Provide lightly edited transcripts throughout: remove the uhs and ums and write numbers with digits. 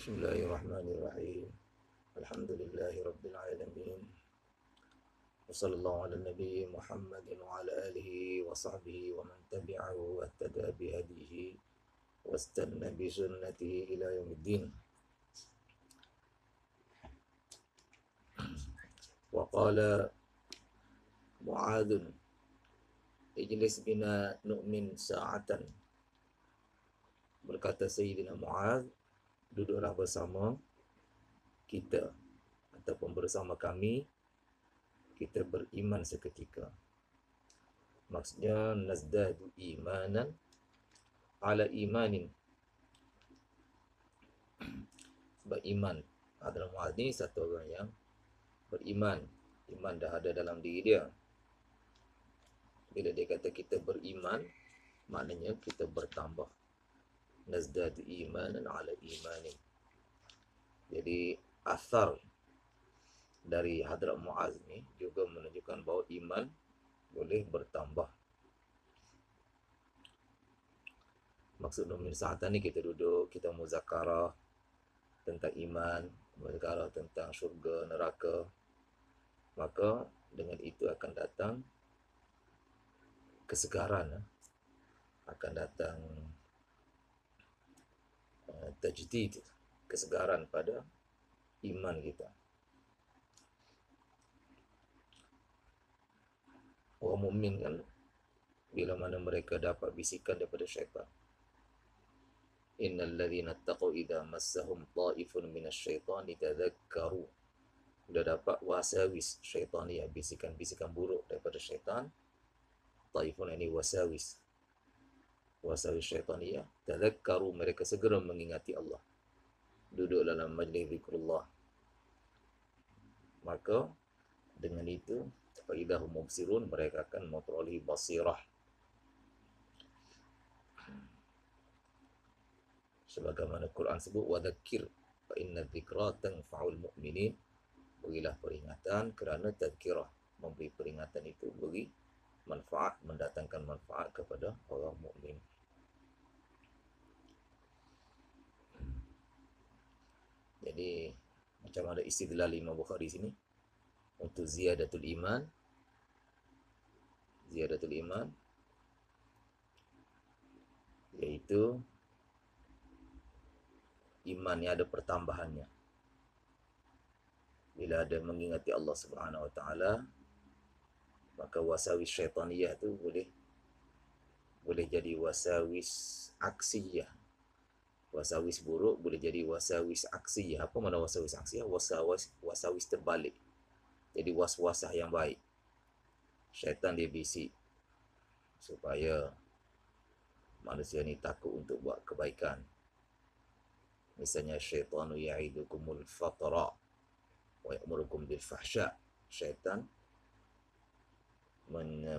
Bismillahirrahmanirrahim. Alhamdulillahi alamin. Wassallallahu ala nabi Muhammadin wa ala alihi wa sahbihi wa man tabi'ahu wa tada bihadihi wastanna bi sunnatihi ila yaumiddin. Wa qala Mu'adz, ijlis bina nu'min sa'atan. Berkata Sayyidina Mu'adz, duduklah bersama kita ataupun bersama kami, kita beriman seketika. Maksudnya nazdadu imanan ala imanin. Sebab iman adalah Mu'adz ni satu orang yang beriman. Iman dah ada dalam diri dia. Bila dia kata kita beriman, maknanya kita bertambah. Nazdadu imanan ala imanin. Jadi asar dari Hadrat Mu'adz ni juga menunjukkan bahawa iman boleh bertambah. Maksud nu'min sa'atan ni kita duduk, kita muzakarah tentang iman, muzakarah tentang syurga, neraka. Maka dengan itu akan datang kesegaran, akan datang tajdid, kesegaran pada iman kita. Orang mukmin kan, bila mana mereka dapat bisikan daripada syaitan, innal ladzina taqaw idza massahum ta'ifun minasyaitani tadhakkaru. Sudah dapat wasawis syaitaniyah, bisikan-bisikan buruk daripada syaitan. Ta'ifun ini wasawis syaitaniyah. Tadhakkaru, mereka segera mengingati Allah. Duduk dalam majlis zikrullah. Maka dengan itu, fa'idahum mubsirun, mereka akan memperoleh basirah. Sebagaimana Quran sebut, wadzakkir fa inna dzikra tanfa'ul mu'minin. Berilah peringatan kerana tazkirah, memberi peringatan itu beri manfaat, mendatangkan manfaat kepada orang mukmin. Jadi macam ada istidlal Imam Bukhari sini untuk ziyadatul iman. Ziyadatul iman iaitu iman yang ada pertambahannya. Bila ada mengingati Allah Subhanahu Wa Taala, maka wasawis syaitaniyah tu boleh jadi wasawis aksiyah. Wasawis buruk boleh jadi wasawis aksiyah. Apa makna wasawis aksiyah? Wasawis terbalik. Jadi waswasah yang baik. Syaitan dia bisik supaya manusia ni takut untuk buat kebaikan. Misalnya syaitanu ya'idukumul faqra wa ya'murukum bil fahsya. Syaitan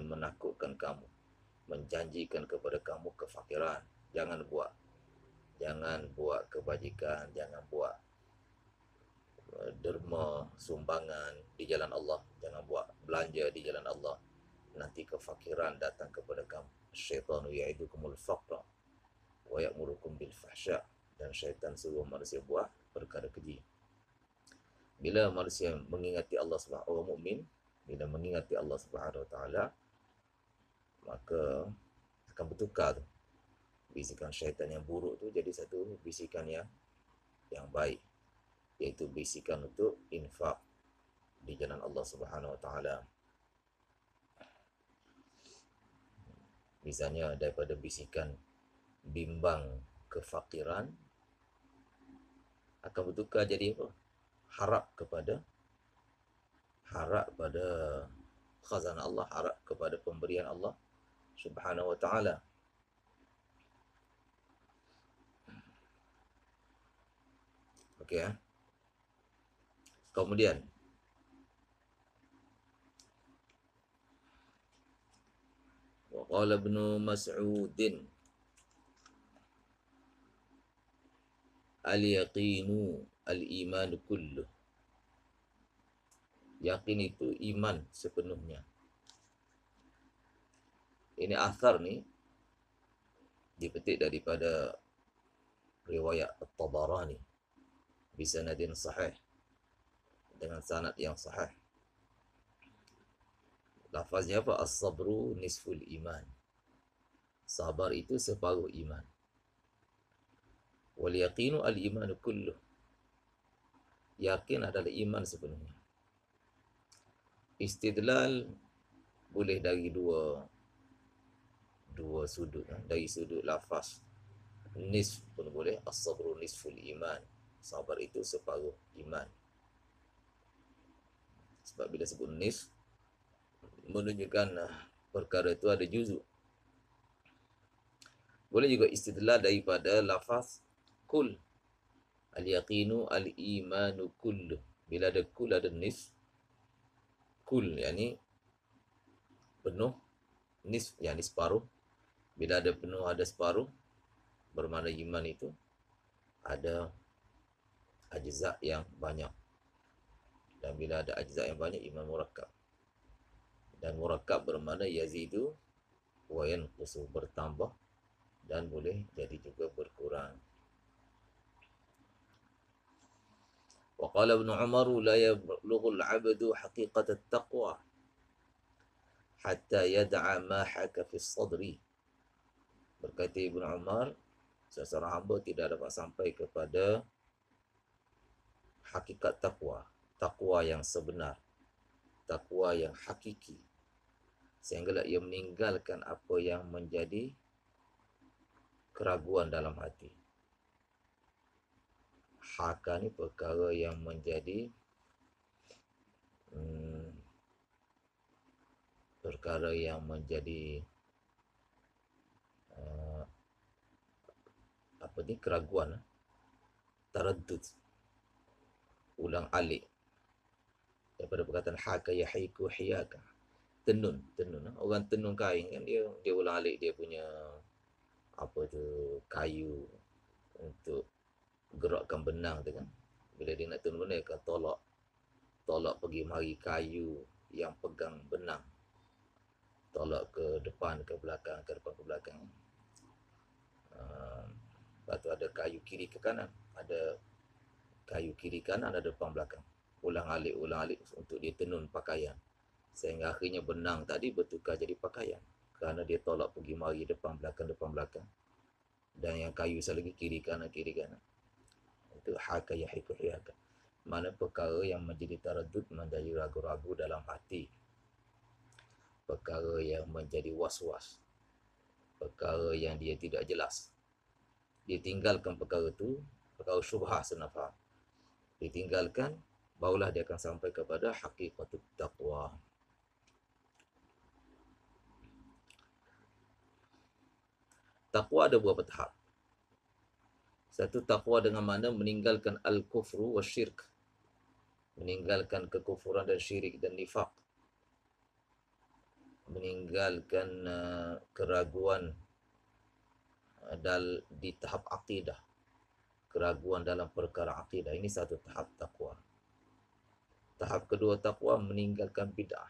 menakutkan kamu, menjanjikan kepada kamu kefakiran. Jangan buat kebajikan, jangan buat derma, sumbangan di jalan Allah, jangan buat belanja di jalan Allah, nanti kefakiran datang kepada kamu. Syaitanu ya'idukumul faqra wa ya'murukum bil fahsya. Dan syaitan suruh manusia buat perkara keji. Bila manusia mengingati Allah Subhanahu, orang mukmin bila mengingati Allah Subhanahu Wa Taala, maka akan bertukar tu bisikan syaitan yang buruk tu jadi satu bisikan yang baik, iaitu bisikan untuk infak di jalan Allah Subhanahu Wa Taala. Misalnya daripada bisikan bimbang kefakiran akan bertukar jadi apa? Harap pada khazanah Allah, harap kepada pemberian Allah Subhanahu Wa Taala. Okey ya. Kemudian wa qala Ibnu Mas'udin, al-yaqinu al-iman kulluh. Yakin itu iman sepenuhnya. Ini asar ni dipetik daripada riwayat At-Tabarani. bisanadin sahih, dengan sanad yang sahih. Lafaznya apa? As-sabru nisful iman. Sabar itu separuh iman. Wal yaqinu al-imanu kulluh. Yakin adalah iman sepenuhnya. Istidlal boleh dari dua sudut. Dari sudut lafaz. Nisf pun boleh. As-sabru nisful iman. Sabar itu separuh iman. Sebab bila sebut nisf, menunjukkan perkara itu ada juzuk. Boleh juga istidlal daripada lafaz kul. Al-yaqinu al-imanu kulluh. Bila ada kul, ada nisf. Kul, yakni penuh. Nisf, yakni separuh. Bila ada penuh, ada separuh, bermakna iman itu ada ajza' yang banyak. Dan bila ada ajza' yang banyak, iman murakkab. Dan murakkab bermakna yazidu wa yanqusu, bertambah dan boleh jadi juga berkurang. Wa qala Ibn Umar la yablughu al-'abdu haqiqat at-taqwa hatta yad'a ma haka fi as-sadri. Berkata Ibn Umar, seseorang hamba tidak dapat sampai kepada hakikat takwa, takwa yang sebenar, takwa yang hakiki, sehinggalah ia meninggalkan apa yang menjadi keraguan dalam hati. Haka ni perkara yang menjadi perkara yang menjadi apa ni, keraguan, taraddud, ulang alik, daripada perkataan haka yahiku hiyaka, tenun, orang tenun kain kan, dia ulang alik dia punya apa tu, kayu untuk gerakkan benang tu kan. Bila dia nak tenun benang, dia akan tolak pergi mari kayu yang pegang benang, tolak ke depan ke belakang, ke depan ke belakang. Lepas tu ada kayu kiri ke kanan, ada kayu kiri kanan, ada depan belakang, ulang alik untuk dia tenun pakaian, sehingga akhirnya benang tadi bertukar jadi pakaian kerana dia tolak pergi mari depan belakang, dan yang kayu sekali lagi kiri kanan. Itu haka yahiku hiyaka, mana perkara yang menjadi taraddud, menjadi ragu-ragu dalam hati, perkara yang menjadi was-was, perkara yang dia tidak jelas. Dia tinggalkan perkara itu, perkara syubhah senafah, ditinggalkan, barulah dia akan sampai kepada hakikatut taqwa. Taqwa ada beberapa tahap. Satu, taqwa dengan makna meninggalkan al-kufru wa syirk, meninggalkan kekufuran dan syirik dan nifaq, meninggalkan keraguan di tahap akidah, keraguan dalam perkara akidah. Ini satu tahap takwa. Tahap kedua takwa, meninggalkan bid'ah,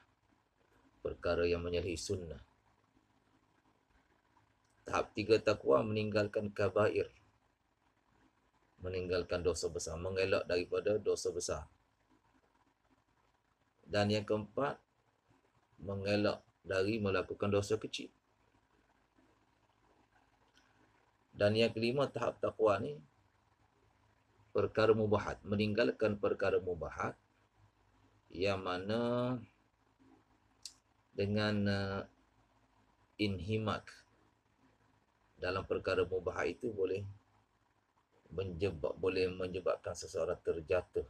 perkara yang menyalahi sunnah. Tahap tiga takwa, meninggalkan kabair, meninggalkan dosa besar, mengelak daripada dosa besar. Dan yang keempat, mengelak dari melakukan dosa kecil. Dan yang kelima, tahap takwa ni perkara mubahat, meninggalkan perkara mubahat, yang mana dengan inhimak dalam perkara mubahat itu boleh menyebabkan seseorang terjatuh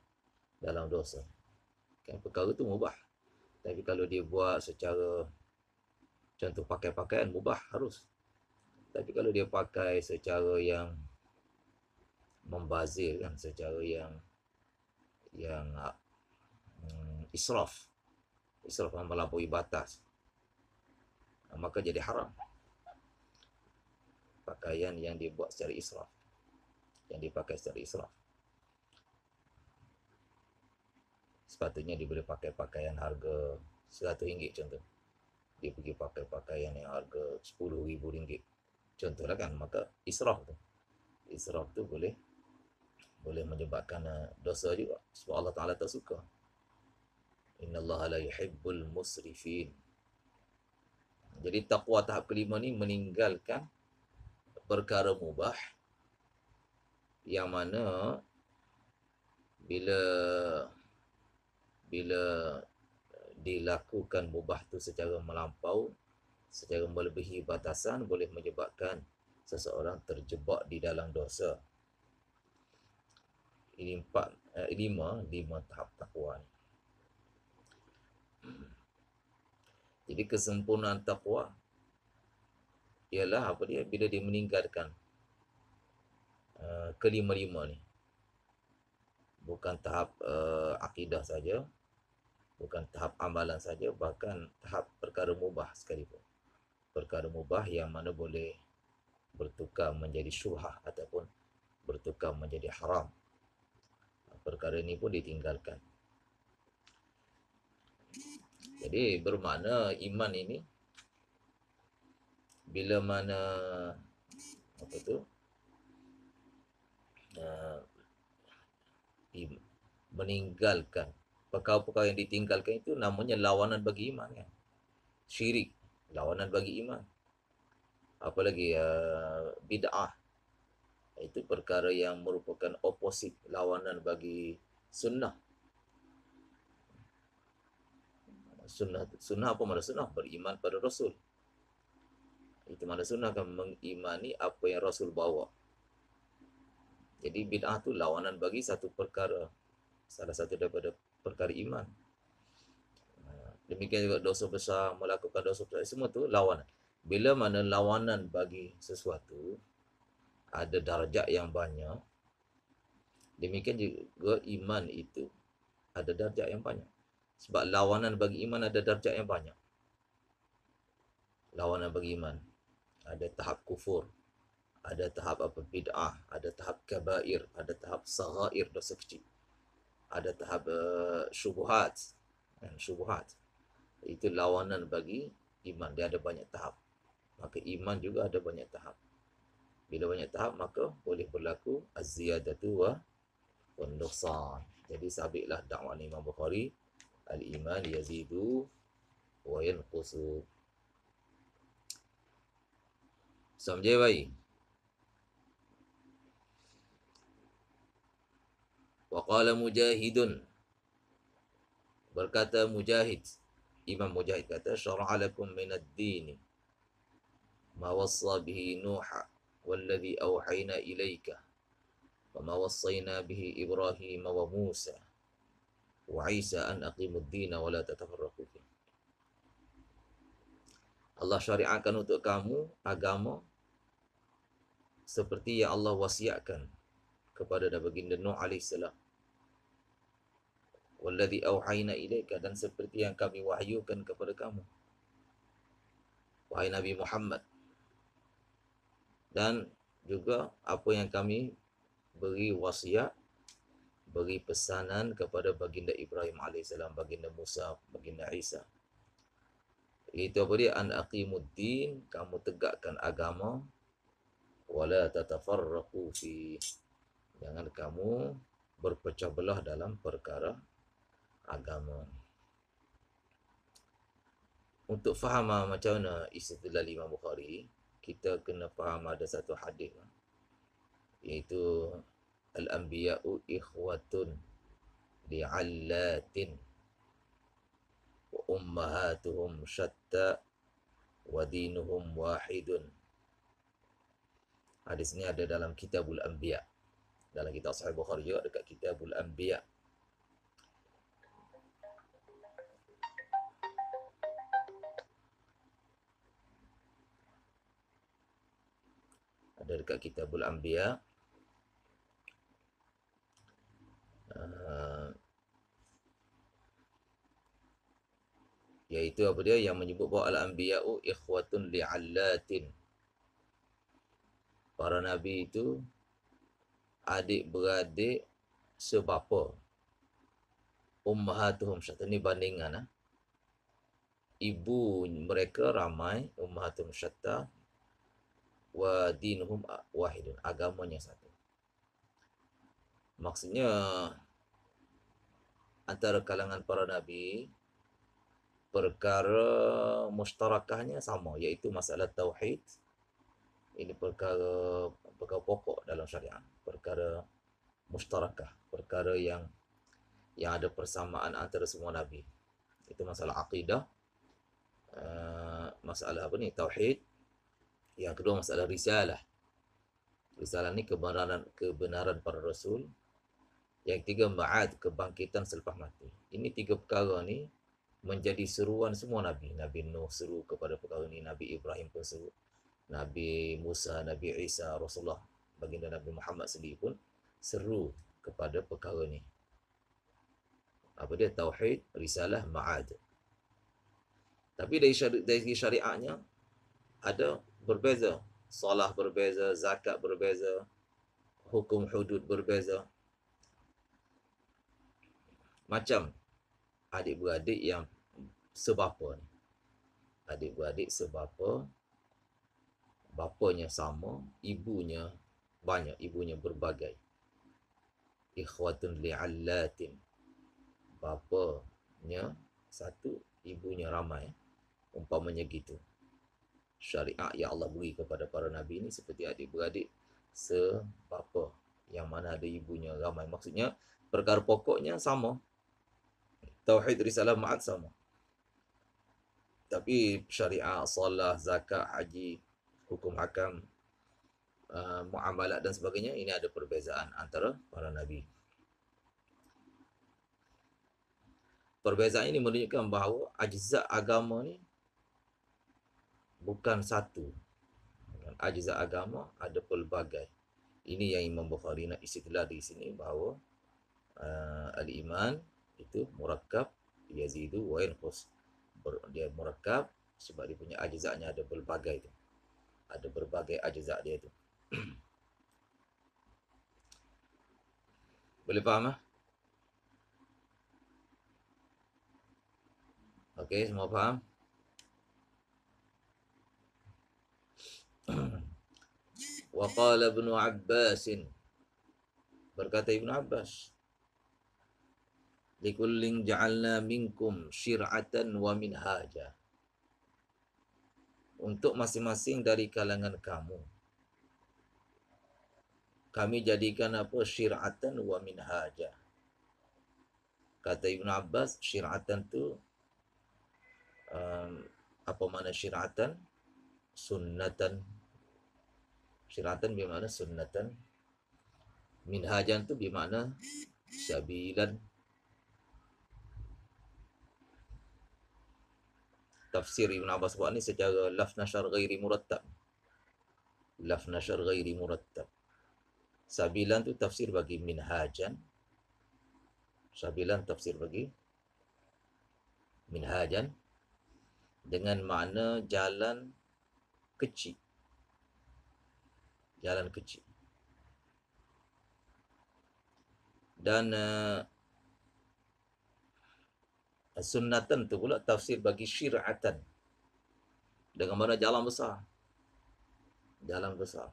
dalam dosa. Kan perkara itu mubah. Tapi kalau dia buat secara, contoh pakai pakaian, mubah harus. Tapi kalau dia pakai secara yang membazir kan, secara yang israf melampaui batas, maka jadi haram pakaian yang dibuat secara israf, yang dipakai secara israf. Sepatutnya dia boleh pakai pakaian harga RM100 contoh, dia pergi pakai pakaian yang harga RM10,000 contohlah kan, maka israf tu boleh boleh menyebabkan dosa juga, sebab Allah Ta'ala tak suka. Innallaha la yuhibbul musrifin. Jadi takwa tahap kelima ni meninggalkan perkara mubah, yang mana bila bila dilakukan mubah tu secara melampau, secara melebihi batasan, boleh menyebabkan seseorang terjebak di dalam dosa. Ini lima tahap takwa ni. Jadi kesempurnaan takwa ialah apa dia? Bila dia meninggalkan kelima-lima ni. Bukan tahap akidah saja, bukan tahap amalan saja, bahkan tahap perkara mubah sekalipun. Perkara mubah yang mana boleh bertukar menjadi syubhah ataupun bertukar menjadi haram. Perkara ini pun ditinggalkan. Jadi bermakna iman ini bila mana apa tu meninggalkan perkara-perkara yang ditinggalkan itu, namanya lawanan bagi iman kan. Syirik lawanan bagi iman. Apalagi bid'ah, itu perkara yang merupakan oposit, lawanan bagi sunnah. Sunnah apa makna sunnah? Beriman pada Rasul. Itu makna sunnah, akan mengimani apa yang Rasul bawa. Jadi bid'ah tu lawanan bagi satu perkara, salah satu daripada perkara iman. Demikian juga dosa besar, melakukan dosa besar, semua tu lawanan. Bila mana lawanan bagi sesuatu ada darjat yang banyak, demikian juga iman itu ada darjat yang banyak. Sebab lawanan bagi iman ada darjat yang banyak. Lawanan bagi iman ada tahap kufur, ada tahap apa bid'ah, ada tahap kabair, ada tahap saghair, dosa kecil, ada tahap syubhat. Itu lawanan bagi iman, dia ada banyak tahap. Maka iman juga ada banyak tahap. Bila banyak tahap, maka boleh berlaku az-ziyadatu wa nuqsan. Jadi sabitlah dakwah Imam Bukhari, al-iman yazidu wa yanqusu. Samjai baik. Wa qala Mujahidun, berkata Mujahid, Imam Mujahid kata, syara'a lakum minad din ma wassa bihi Nuha walladhi awhayna ilayka wa ma wassayna bihi Ibrahim wa Musa wa Isa an aqimud din wa la tatafarraqu fihi. Allah syariatkan untuk kamu agama seperti yang Allah wasiatkan kepada baginda Nuh alaihissalam. Walladhi auhayna ilaika, dan seperti yang kami wahyukan kepada kamu, wahai Nabi Muhammad. Dan juga apa yang kami beri wasiat, beri pesanan kepada baginda Ibrahim alaihissalam, baginda Musa, baginda Isa. Itu apa dia? An aqimuddin, kamu tegakkan agama, wala tatafarraqu fi, jangan kamu berpecah belah dalam perkara agama. Untuk faham macam mana istidlal Imam Bukhari, kita kena faham ada satu hadis, iaitu al-anbiya'u ikhwatun li'allatin wa ummahatuhum syatta wa dinuhum wahidun. Hadis ni ada dalam Kitabul Anbiya, dalam kitab Sahih Bukhari juga, dekat Kitabul Anbiya. Ada dekat Kitabul Anbiya. Iaitu apa dia, yang menyebut bahawa al-anbiya'u ikhwatun li'allatin, para nabi itu adik-beradik sebapa. Ummahatuhum syatta, ni bandingan ibu mereka ramai, ummahatuhum syatta, wa dinuhum wahidun, agamanya satu. Maksudnya antara kalangan para nabi, perkara mustarakahnya sama, iaitu masalah tauhid. Ini perkara pokok dalam syariat, perkara mustarakah, perkara yang ada persamaan antara semua nabi. Itu masalah akidah, masalah apa ni, tauhid. Yang kedua masalah risalah. Risalah ni kebenaran para rasul. Yang ketiga ma'ad, kebangkitan selepas mati. Ini tiga perkara ni menjadi seruan semua nabi. Nabi Nuh seru kepada perkara ni, Nabi Ibrahim pun seru, Nabi Musa, Nabi Isa, Rasulullah, baginda Nabi Muhammad sendiri pun seru kepada perkara ni. Apa dia? Tauhid, risalah, ma'ad. Tapi dari syariatnya ada berbeza. Salah berbeza, zakat berbeza, hukum hudud berbeza. Macam adik-beradik yang sebapa ni. Adik-beradik sebapa, bapanya sama, ibunya banyak, ibunya berbagai. Ikhwatun li'allatin. Bapanya satu, ibunya ramai. Umpamanya gitu. Syariat yang Allah beri kepada para nabi ini seperti adik-beradik sebapa, yang mana ada ibunya ramai. Maksudnya perkara pokoknya sama. Tauhid, risalah, ma'ad sama. Tapi syariat, salah, zakat, haji, hukum hakam, muamalat dan sebagainya, ini ada perbezaan antara para nabi. Perbezaan ini menunjukkan bahawa ajza agama ni bukan satu. Ajza agama ada pelbagai. Ini yang Imam Bukhari nak istidlal di sini, bahawa al-iman itu murakkab, yazidu wa yanqus. Dia murakkab sebab dia punya ajza'nya ada berbagai tu. Ada berbagai ajza' dia tu. Boleh faham ah? Okey, semua faham? Wa qala Ibnu Abbas, berkata Ibnu Abbas, likullin ja'alna minkum syir'atan wa minhaja. Untuk masing-masing dari kalangan kamu, kami jadikan apa? Syir'atan wa minhaja. Kata Ibnu Abbas, syir'atan tu apa makna syir'atan? Sunnatan. Syir'atan bermakna sunnatan. Minhajan tu bermakna sabilan. Tafsir Ibn Abbas buat ni secara laf nashar ghairi murattab. Laf nashar ghairi murattab. Sabilan tu tafsir bagi minhajan. Sabilan tafsir bagi minhajan dengan makna jalan kecil. Jalan kecil. Dan sunnatan tu pula tafsir bagi syir'atan dengan makna jalan besar. Jalan besar.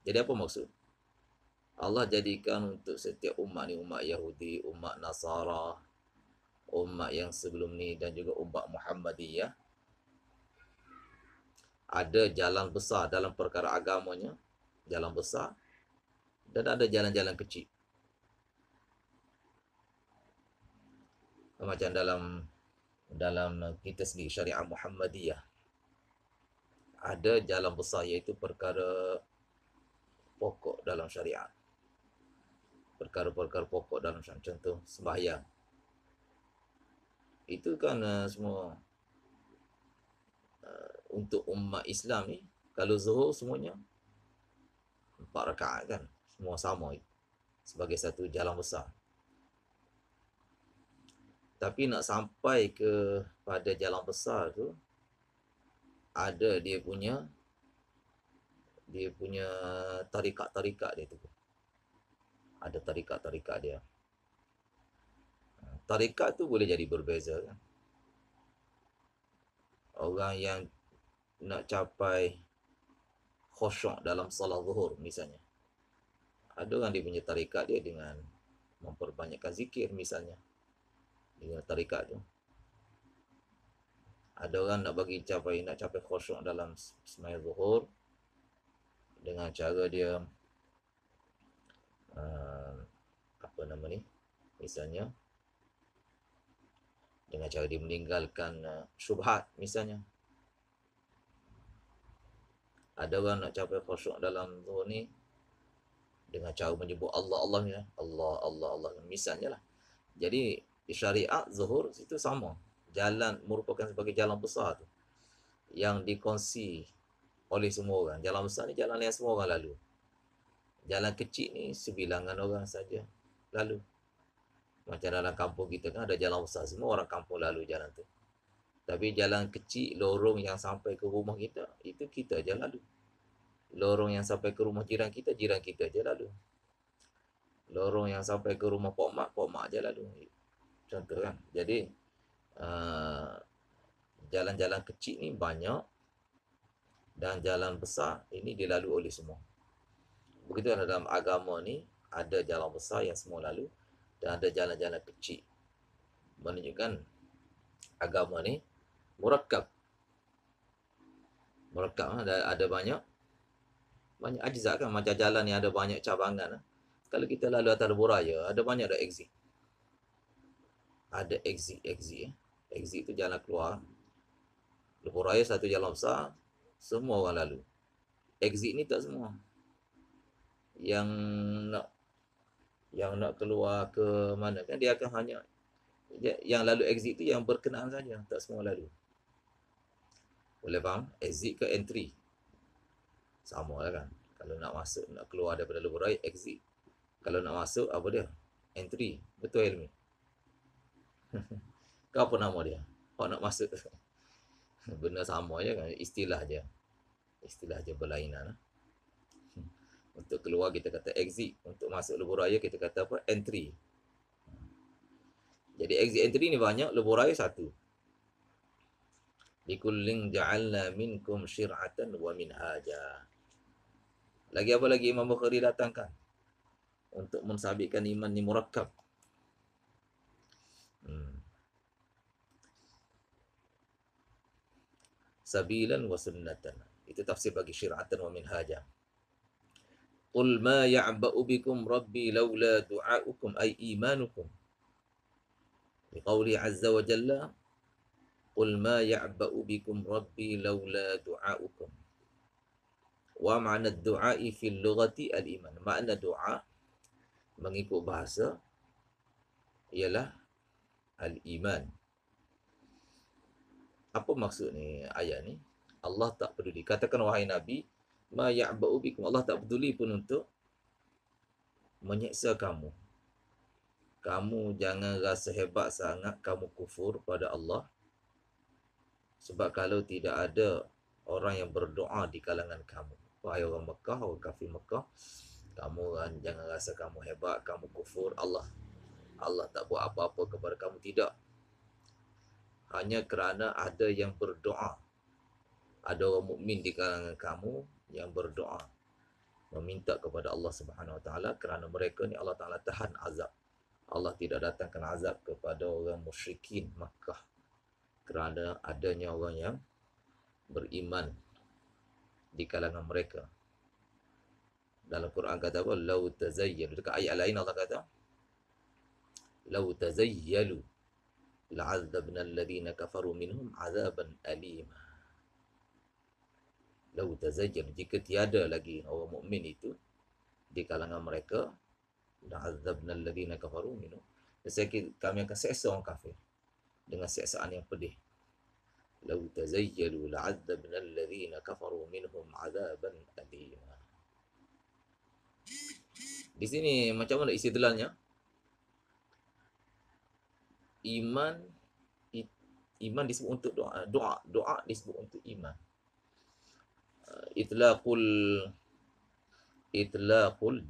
Jadi apa maksud? Allah jadikan untuk setiap umat ni, umat Yahudi, umat Nasara, umat yang sebelum ni dan juga umat Muhammadiyah, ada jalan besar dalam perkara agamanya, jalan besar, dan ada jalan-jalan kecil. Macam dalam kita sendiri, syariat Muhammadiyah, ada jalan besar, iaitu perkara pokok dalam syariat. Perkara-perkara pokok dalam syariat. Contoh, sembahyang. Itu kan semua untuk umat Islam ni, kalau zuhur semuanya 4 rakaat kan. Semua sama sebagai satu jalan besar. Tapi nak sampai ke pada jalan besar tu, ada dia punya tarikat-tarikat dia tu. Ada tarikat-tarikat dia. Tarikat tu boleh jadi berbeza kan. Orang yang nak capai khusyuk dalam salat zuhur misalnya, ada orang dia punya tarikat dia dengan memperbanyakkan zikir misalnya dengan tarikat tu. Ada orang nak capai khusyuk dalam sembahyang zuhur dengan cara dia apa nama ni, misalnya dengan cara dia meninggalkan syubhat misalnya. Ada orang nak capai khusyuk dalam zuhur ni dengan cara menyebut Allah Allah ni, Allah Allah Allah misalnya lah. Jadi di syariat zuhur itu sama, jalan merupakan sebagai jalan besar tu yang dikongsi oleh semua orang. Jalan besar ni jalan yang semua orang lalu. Jalan kecil ni sebilangan orang saja lalu. Macam dalam kampung kita kan ada jalan besar, semua orang kampung lalu jalan tu. Tapi jalan kecil, lorong yang sampai ke rumah kita, itu kita aja lalu. Lorong yang sampai ke rumah jiran kita aja lalu. Lorong yang sampai ke rumah Pok Mak aja lalu. Contoh kan. Jadi jalan-jalan kecil ni banyak dan jalan besar ini dilalui oleh semua. Begitu dalam agama ni ada jalan besar yang semua lalu dan ada jalan-jalan kecil. Menunjukkan agama ni murakkab. Murakkab ada banyak ajza kan, macam jalan yang ada banyak cabangan. Kalau kita lalu atas lebuh raya, ada banyak ada exit. Ada exit. Exit itu jalan keluar. Lebuh raya satu jalan besar, semua orang lalu. Exit ni tak semua. Yang nak keluar ke mana kan, dia akan hanya yang lalu exit tu yang berkenaan saja, tak semua lalu. Boleh faham? Exit ke entry sama lah kan. Kalau nak masuk, nak keluar daripada lebuh raya, exit. Kalau nak masuk, apa dia? Entry. Betul Ilmi? Kau apa nama dia? Kau nak masuk. Benda sama je kan, istilah je berlainan. Untuk keluar kita kata exit, untuk masuk lebuh raya kita kata apa? Entry. Jadi exit entry ni banyak, lebuh raya satu. Likullin ja'alna minkum syir'atan wa minhaja. Lagi apa lagi Imam Bukhari datangkan untuk mensabitkan iman ni murakkab. Sabilan wa sunnatan. Itu tafsir bagi syir'atan wa minhaja. Qul ma ya'ba'u bikum rabbi laula du'aukum ay imanukum. Biqauli azza wa jalla, Qul ma ya'ba'u bikum rabbi laula du'aukum. Wa ma'na du'ai fil lughati al-iman. Makna doa mengikut bahasa ialah al-iman. Apa maksud ni ayat ni? Allah tak peduli. Katakan wahai Nabi, ma ya'ba'u bikum. Allah tak peduli pun untuk menyeksa kamu. Kamu jangan rasa hebat sangat kamu kufur pada Allah. Sebab kalau tidak ada orang yang berdoa di kalangan kamu, wahai orang Mekah, orang kafir Mekah, kamu jangan rasa kamu hebat, kamu kufur Allah tak buat apa-apa kepada kamu. Tidak. Hanya kerana ada yang berdoa, ada orang mukmin di kalangan kamu yang berdoa meminta kepada Allah Subhanahu Wa Taala, kerana mereka ni Allah Taala tahan azab. Allah tidak datangkan azab kepada orang musyrikin Makkah kerana adanya orang yang beriman di kalangan mereka. Dalam Quran kata apa? Lau tazayyalu. Dekat ayat lain Allah kata, Lau tazayyalu la'adzabna alladhina kafaru minhum azaban alima. Lau tazayyalu. Jika tiada lagi orang mukmin itu di kalangan mereka, la'adzabna alladhina kafaru minhum. Kami akan seksa orang kafir dengan seksaan yang pedih. Lau tazayyalu la'adzabna alladhina kafaru minhum azaban alima. Di sini macam mana istidlalnya? Iman disebut untuk doa. Doa disebut untuk iman. Itlaqul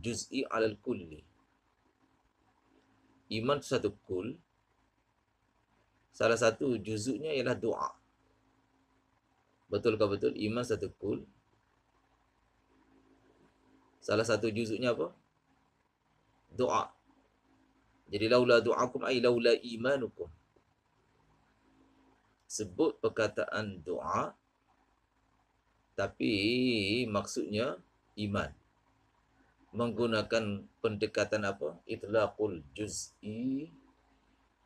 juz'i 'alal kulli. Iman satu kul. Salah satu juzuknya ialah doa. Betul ke betul? Iman satu kul. Salah satu juzuknya apa? Doa. Jadi laula du'akum ay laula imanukum. Sebut perkataan doa tapi maksudnya iman. Menggunakan pendekatan apa? Itlaqul juz'i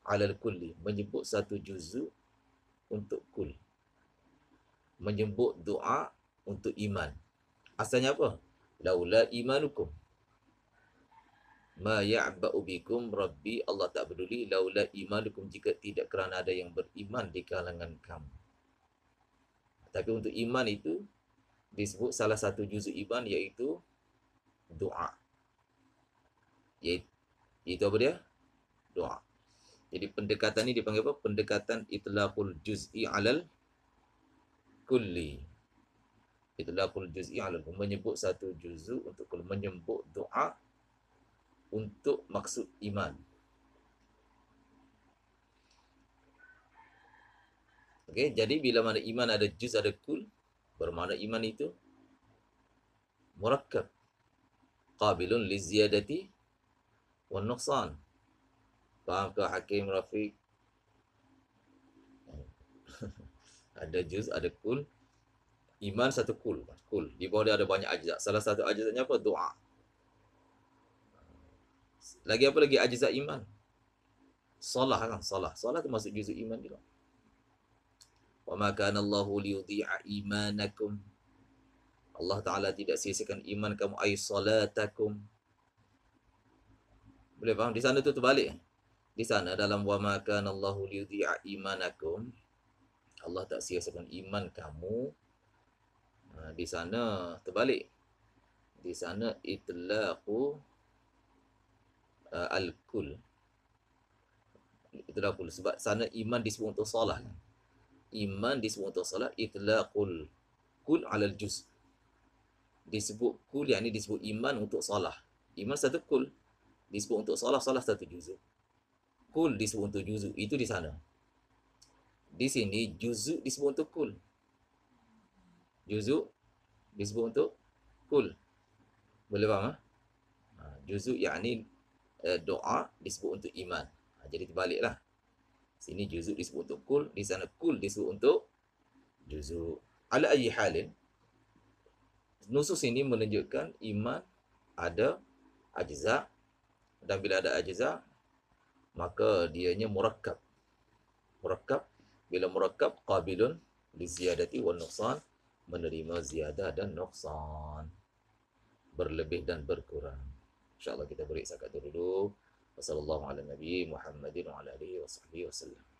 alal kulli. Menyebut satu juzuk untuk kul. Menyebut doa untuk iman. Asalnya apa? Laula imanukum. Ma ya'ba'u bikum rabbi, Allah tak peduli laula imanukum, jika tidak kerana ada yang beriman di kalangan kamu. Tapi untuk iman itu disebut salah satu juzuk iman, iaitu doa. Iaitu apa dia? Doa. Jadi pendekatan ini dipanggil apa? Pendekatan itlaqul juz'i alal kulli. Itlaqul juz'i alal kulli, menyebut satu juzuk untuk kulli, menyebut doa untuk maksud iman. Okey, jadi bila mana iman ada juz, ada kul, bermakna iman itu murakkab, qabilun liziyadati wan nuqsan. Faham ke Hakim Rafiq? Ada juz, ada kul. Iman satu kul. Kul. Di bawah dia ada banyak ajzak. Salah satu ajzaknya apa? Doa. Lagi apa lagi ajzak iman? Salah kan? Salah. Salah tu masuk juzuk iman juga. Wa ma kana Allahu liyudhi'a imanakum. Allah Ta'ala tidak sia-siakan iman kamu. Ay salatakum. Boleh faham? Di sana tu terbalik. Di sana dalam wa ma kana Allahu liyudhi'a imanakum, Allah tak sia-siakan iman kamu. Di sana terbalik. Di sana itlaqu al-kul. Itlaqul, sebab sana iman disebut untuk salah. Iman disebut untuk salah, itlaqul kul alal juz. Disebut kul, yang ini disebut iman untuk salah. Iman satu kul, disebut untuk salah, salah satu juzuk. Kul disebut untuk juzuk, itu di sana. Di sini juzuk disebut untuk kul. Juzuk disebut untuk kul. Boleh faham? Juzuk yakni doa disebut untuk iman. Jadi terbaliklah. Sini juzuk disebut untuk kul, di sana kul disebut untuk juzuk. Ala ayyi halin, nusus ini menunjukkan iman ada ajza, dan bila ada ajza maka dianya murakkab. Murakkab, bila murakkab qabilun li ziyadati wan nuqsan, menerima ziyadah dan nuqsan, berlebih dan berkurang. InsyaAllah kita beri zakat dulu. Wassalamualaikum warahmatullahi wabarakatuh.